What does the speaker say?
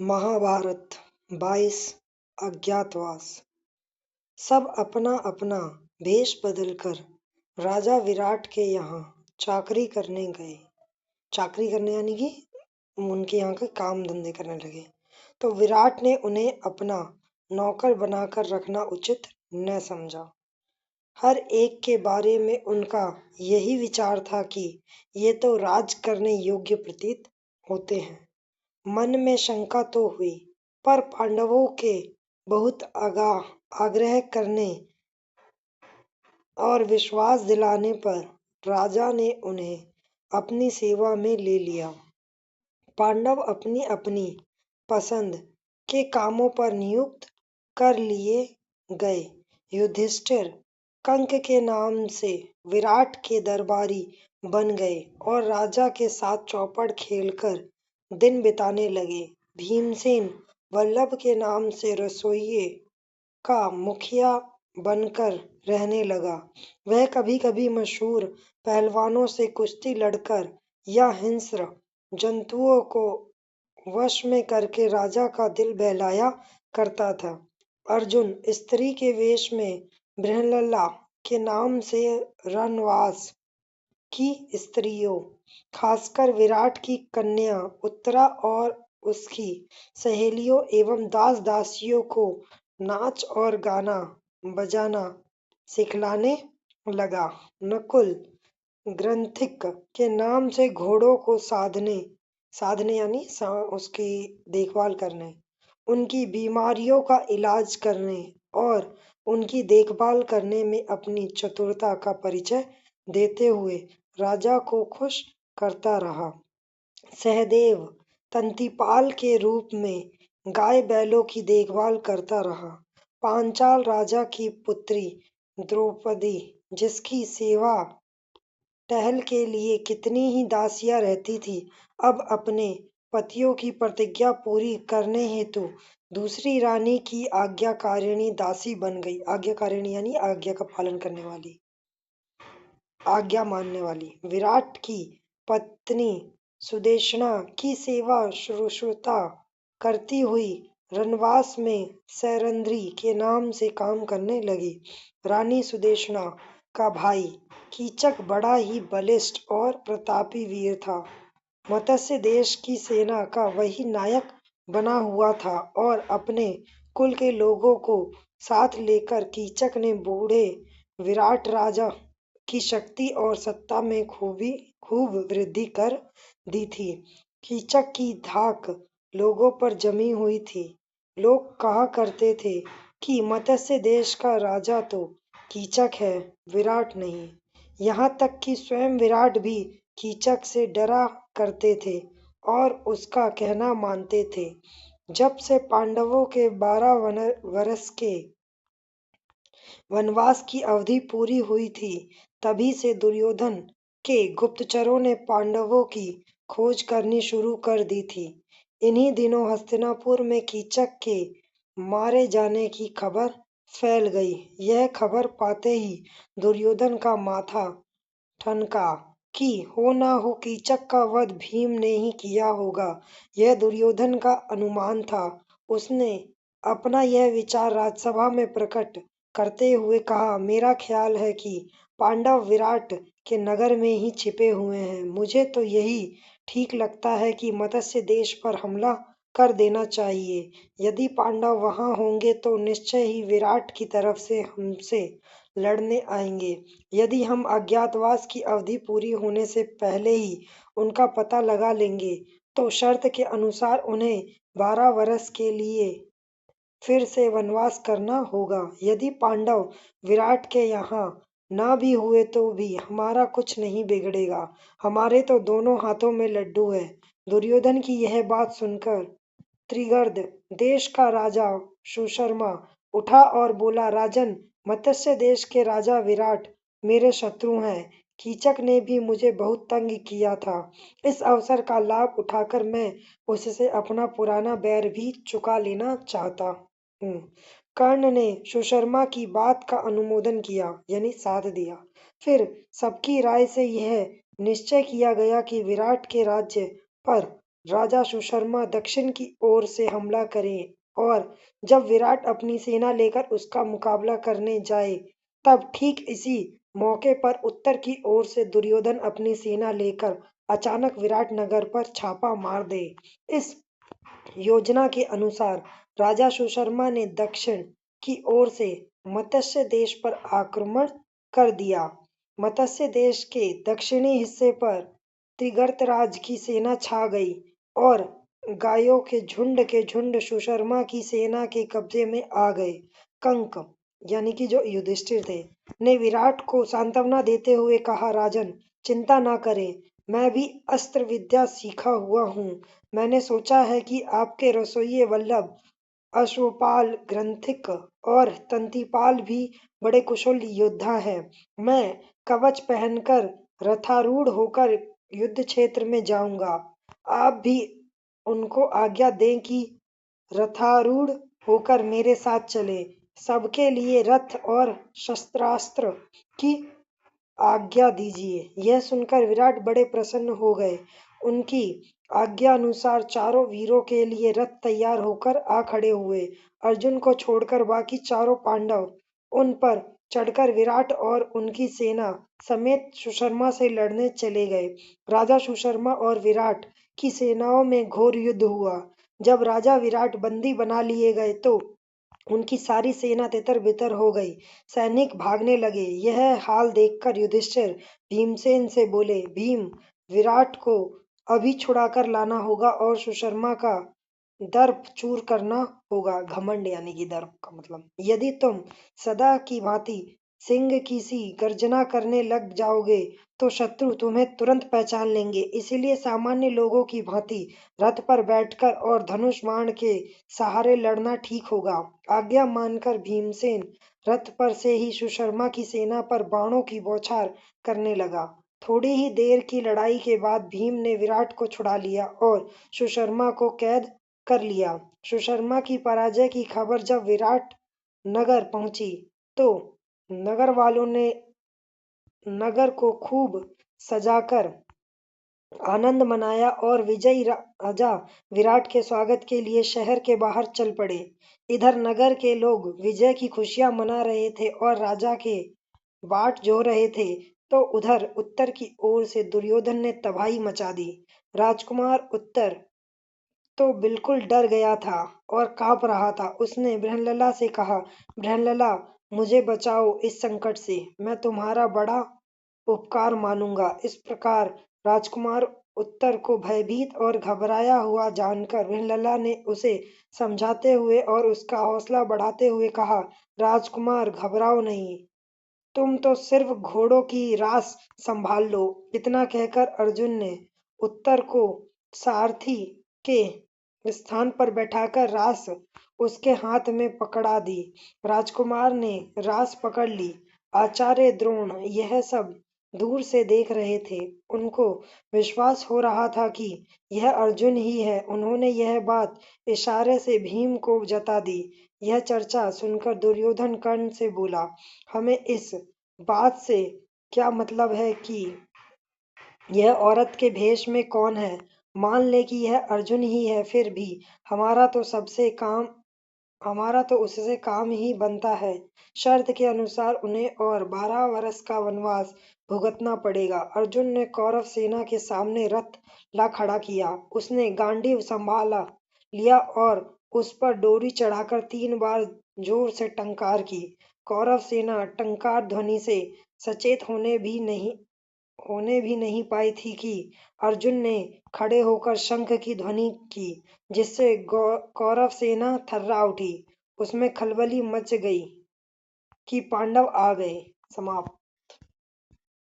महाभारत 22 अज्ञातवास। सब अपना अपना भेष बदलकर राजा विराट के यहाँ चाकरी करने गए। चाकरी करने यानी कि उनके यहाँ के काम धंधे करने लगे। तो विराट ने उन्हें अपना नौकर बनाकर रखना उचित न समझा। हर एक के बारे में उनका यही विचार था कि ये तो राज करने योग्य प्रतीत होते हैं। मन में शंका तो हुई, पर पांडवों के बहुत आग्रह करने और विश्वास दिलाने पर राजा ने उन्हें अपनी सेवा में ले लिया। पांडव अपनी अपनी पसंद के कामों पर नियुक्त कर लिए गए। युधिष्ठिर कंक के नाम से विराट के दरबारी बन गए और राजा के साथ चौपड़ खेलकर दिन बिताने लगे। भीमसेन वल्लभ के नाम से रसोइये का मुखिया बनकर रहने लगा। वह कभी कभी मशहूर पहलवानों से कुश्ती लड़कर या हिंस्र जंतुओं को वश में करके राजा का दिल बहलाया करता था। अर्जुन स्त्री के वेश में बृहन्नला के नाम से रनवास की स्त्रियों, खासकर विराट की कन्या उत्तरा और उसकी सहेलियों एवं दास दासियों को नाच और गाना बजाना सिखलाने लगा। नकुल ग्रंथिक के नाम से घोड़ों को साधने यानी उसकी देखभाल करने, उनकी बीमारियों का इलाज करने और उनकी देखभाल करने में अपनी चतुरता का परिचय देते हुए राजा को खुश करता रहा। सहदेव तंतीपाल के रूप में गाय बैलों की देखभाल करता रहा। पांचाल राजा की पुत्री द्रौपदी, जिसकी सेवा टहल के लिए कितनी ही दासियां रहती थी, अब अपने पतियों की प्रतिज्ञा पूरी करने हेतु दूसरी रानी की आज्ञाकारिणी दासी बन गई। आज्ञाकारिणी यानी आज्ञा का पालन करने वाली, आज्ञा मानने वाली। विराट की पत्नी सुदेशना की सेवा शुश्रूषा करती हुई रनवास में सैरंध्री के नाम से काम करने लगी। रानी सुदेशना का भाई कीचक बड़ा ही बलिष्ठ और प्रतापी वीर था। मत्स्य देश की सेना का वही नायक बना हुआ था और अपने कुल के लोगों को साथ लेकर कीचक ने बूढ़े विराट राजा की शक्ति और सत्ता में खूब वृद्धि कर दी थी। कीचक की धाक लोगों पर जमी हुई थी। लोग कहा करते थे कि मत्स्य देश का राजा तो कीचक है, विराट नहीं। यहाँ तक कि स्वयं विराट भी कीचक से डरा करते थे और उसका कहना मानते थे। जब से पांडवों के 12 वर्ष के वनवास की अवधि पूरी हुई थी, तभी से दुर्योधन के गुप्तचरों ने पांडवों की खोज करनी शुरू कर दी थी। इन्हीं दिनों हस्तिनापुर में कीचक के मारे जाने की खबर फैल गई। यह खबर पाते ही दुर्योधन का माथा ठनका कि हो ना हो कीचक का वध भीम ने ही किया होगा। यह दुर्योधन का अनुमान था। उसने अपना यह विचार राजसभा में प्रकट करते हुए कहा, मेरा ख्याल है कि पांडव विराट के नगर में ही छिपे हुए हैं। मुझे तो यही ठीक लगता है कि मत्स्य देश पर हमला कर देना चाहिए। यदि पांडव वहां होंगे तो निश्चय ही विराट की तरफ से हमसे लड़ने आएंगे। यदि हम अज्ञातवास की अवधि पूरी होने से पहले ही उनका पता लगा लेंगे तो शर्त के अनुसार उन्हें 12 वर्ष के लिए फिर से वनवास करना होगा। यदि पांडव विराट के यहाँ ना भी हुए तो भी हमारा कुछ नहीं बिगड़ेगा। हमारे तो दोनों हाथों में लड्डू है। दुर्योधन की यह बात सुनकर त्रिगर्त देश का राजा सुशर्मा उठा और बोला, राजन, मत्स्य देश के राजा विराट मेरे शत्रु हैं। कीचक ने भी मुझे बहुत तंग किया था। इस अवसर का लाभ उठाकर मैं उससे अपना पुराना बैर भी चुका लेना चाहता हूँ। कर्ण ने सुशर्मा की बात का अनुमोदन किया यानी साथ दिया। फिर सबकी राय से यह निश्चय किया गया कि विराट के राज्य पर राजा सुशर्मा दक्षिण की ओर से हमला करें और जब विराट अपनी सेना लेकर उसका मुकाबला करने जाए, तब ठीक इसी मौके पर उत्तर की ओर से दुर्योधन अपनी सेना लेकर अचानक विराट नगर पर छापा मार दे। इस योजना के अनुसार राजा सुशर्मा ने दक्षिण की ओर से मत्स्य देश पर आक्रमण कर दिया। मत्स्य देश के दक्षिणी हिस्से पर त्रिगर्तराज की सेना छा गई और गायों के झुंड सुशर्मा की सेना के कब्जे में आ गए। कंक यानी कि जो युधिष्ठिर थे, ने विराट को सांत्वना देते हुए कहा, राजन चिंता ना करें, मैं भी अस्त्र विद्या सीखा हुआ हूँ। मैंने सोचा है कि आपके रसोइये वल्लभ अश्वपाल, ग्रंथिक और तंतीपाल भी बड़े कुशल योद्धा हैं। मैं कवच पहनकर रथारूढ़ होकर युद्ध क्षेत्र में जाऊंगा। आप भी उनको आज्ञा दें कि रथारूढ़ होकर मेरे साथ चले। सबके लिए रथ और शस्त्रास्त्र की आज्ञा दीजिए। यह सुनकर विराट बड़े प्रसन्न हो गए। उनकी आज्ञा अनुसार चारों वीरों के लिए रथ तैयार होकर आ खड़े हुए। अर्जुन को छोड़कर बाकी चारों पांडव उन पर चढ़कर विराट और उनकी सेना समेत सुशर्मा से लड़ने चले गए। राजा सुशर्मा और विराट की सेनाओं में घोर युद्ध हुआ। जब राजा विराट बंदी बना लिए गए तो उनकी सारी सेना तितर-बितर हो गई। सैनिक भागने लगे। यह हाल देखकर युधिष्ठिर भीमसेन से बोले, भीम, विराट को अभी छुड़ाकर लाना होगा और सुशर्मा का दर्प चूर करना होगा। घमंड यानी कि दर्प का मतलब। यदि तुम सदा की भांति सिंह की सी गर्जना करने लग जाओगे तो शत्रु तुम्हें तुरंत पहचान लेंगे। इसलिए सामान्य लोगों की भांति रथ पर बैठकर और धनुष बाण के सहारे लड़ना ठीक होगा। आज्ञा मानकर भीमसेन रथ पर से ही सुशर्मा की सेना पर बाणों की बौछार करने लगा। थोड़ी ही देर की लड़ाई के बाद भीम ने विराट को छुड़ा लिया और सुशर्मा को कैद कर लिया। सुशर्मा की पराजय की खबर जब विराट नगर पहुंची तो नगर वालों ने नगर को खूब सजाकर आनंद मनाया और विजयी राजा विराट के स्वागत के लिए शहर के बाहर चल पड़े। इधर नगर के लोग विजय की खुशियां मना रहे थे और राजा के बाट जो रहे थे, तो उधर उत्तर की ओर से दुर्योधन ने तबाही मचा दी। राजकुमार उत्तर तो बिल्कुल डर गया था और कांप रहा था। उसने बृहनलला से कहा, बृहनलला, मुझे बचाओ इस संकट से, मैं तुम्हारा बड़ा उपकार मानूंगा। इस प्रकार राजकुमार उत्तर को भयभीत और घबराया हुआ जानकर बृहनलला ने उसे समझाते हुए और उसका हौसला बढ़ाते हुए कहा, राजकुमार घबराओ नहीं, तुम तो सिर्फ घोड़ों की रास संभाल लो। इतना कहकर अर्जुन ने उत्तर को सारथी के स्थान पर बैठाकर रास उसके हाथ में पकड़ा दी। राजकुमार ने रास पकड़ ली। आचार्य द्रोण यह सब दूर से देख रहे थे। उनको विश्वास हो रहा था कि यह अर्जुन ही है। उन्होंने यह बात इशारे से भीम को जता दी। यह चर्चा सुनकर दुर्योधन कर्ण से बोला, हमें इस बात से क्या मतलब है कि यह औरत के भेष में कौन है। मान ले कि यह अर्जुन ही है, फिर भी हमारा तो उससे काम ही बनता है। शर्त के अनुसार उन्हें और 12 वर्ष का वनवास भुगतना पड़ेगा। अर्जुन ने कौरव सेना के सामने रथ ला खड़ा किया। उसने गांडीव संभाला लिया और उस पर डोरी चढ़ाकर 3 बार जोर से टंकार की। कौरव सेना टंकार ध्वनि से सचेत होने भी नहीं पाई थी कि अर्जुन ने खड़े होकर शंख की ध्वनि की, जिससे कौरव सेना थर्रा उठी। उसमें खलबली मच गई कि पांडव आ गए। समाप्त।